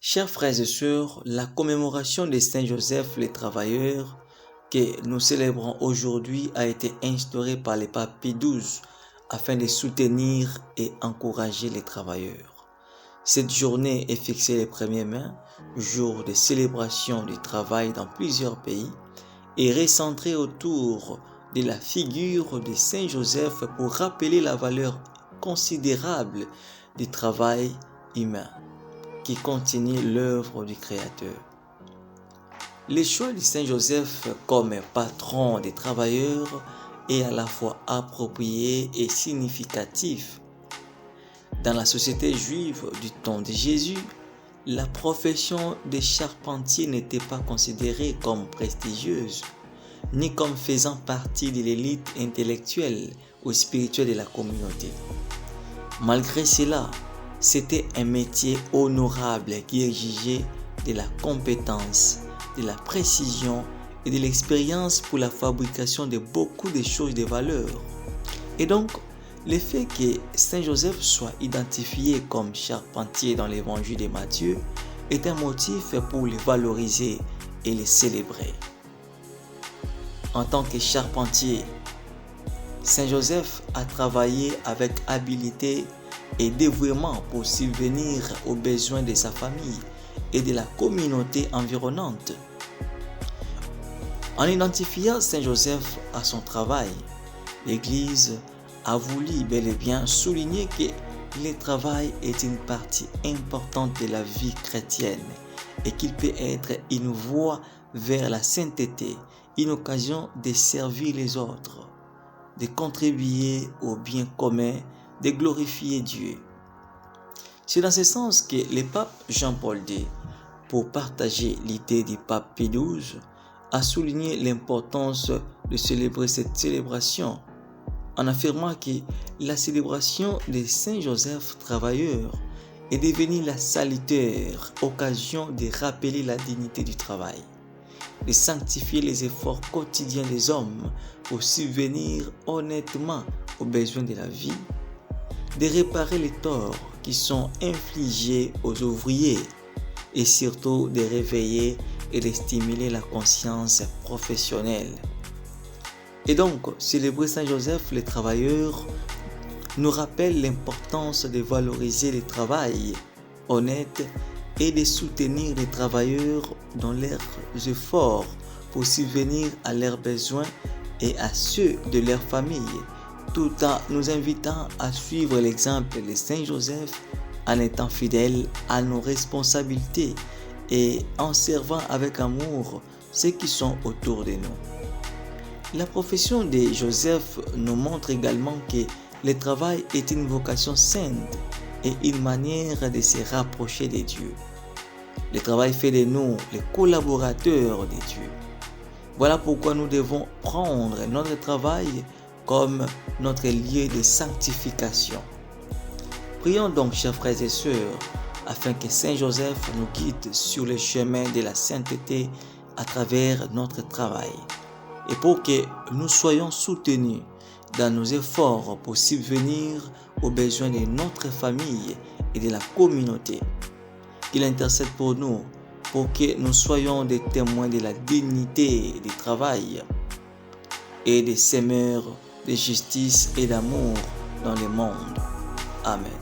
Chers frères et sœurs, la commémoration de Saint Joseph les travailleurs que nous célébrons aujourd'hui a été instaurée par le pape Pie XII afin de soutenir et encourager les travailleurs. Cette journée est fixée le 1er mai, jour de célébration du travail dans plusieurs pays, et recentrée autour de la figure de Saint Joseph pour rappeler la valeur considérable du travail humain qui continue l'œuvre du Créateur. Le choix de Saint Joseph comme patron des travailleurs est à la fois approprié et significatif. Dans la société juive du temps de Jésus, la profession de charpentier n'était pas considérée comme prestigieuse, ni comme faisant partie de l'élite intellectuelle ou spirituelle de la communauté. Malgré cela, c'était un métier honorable qui exigeait de la compétence, de la précision et de l'expérience pour la fabrication de beaucoup de choses de valeur. Et donc, le fait que Saint Joseph soit identifié comme charpentier dans l'évangile de Matthieu est un motif pour le valoriser et le célébrer. En tant que charpentier, Saint Joseph a travaillé avec habileté et dévouement pour subvenir aux besoins de sa famille et de la communauté environnante. En identifiant Saint Joseph à son travail, l'Église a voulu bel et bien souligner que le travail est une partie importante de la vie chrétienne et qu'il peut être une voie vers la sainteté, une occasion de servir les autres, de contribuer au bien commun, de glorifier Dieu. C'est dans ce sens que le pape Jean-Paul II, pour partager l'idée du pape Pie XII, a souligné l'importance de célébrer cette célébration en affirmant que la célébration de Saint Joseph travailleur est devenue la salutaire occasion de rappeler la dignité du travail, de sanctifier les efforts quotidiens des hommes pour subvenir honnêtement aux besoins de la vie, de réparer les torts qui sont infligés aux ouvriers et surtout de réveiller et de stimuler la conscience professionnelle. Et donc, célébrer Saint Joseph les travailleurs nous rappelle l'importance de valoriser le travail honnête et de soutenir les travailleurs dans leurs efforts pour subvenir à leurs besoins et à ceux de leur famille, tout en nous invitant à suivre l'exemple de Saint Joseph en étant fidèles à nos responsabilités et en servant avec amour ceux qui sont autour de nous. La profession de Joseph nous montre également que le travail est une vocation sainte et une manière de se rapprocher de Dieu. Le travail fait de nous les collaborateurs de Dieu. Voilà pourquoi nous devons prendre notre travail comme notre lieu de sanctification. Prions donc, chers frères et sœurs, afin que Saint Joseph nous guide sur le chemin de la sainteté à travers notre travail et pour que nous soyons soutenus dans nos efforts pour subvenir aux besoins de notre famille et de la communauté. Qu'il intercède pour nous, pour que nous soyons des témoins de la dignité du travail et des semeurs de justice et d'amour dans le monde. Amen.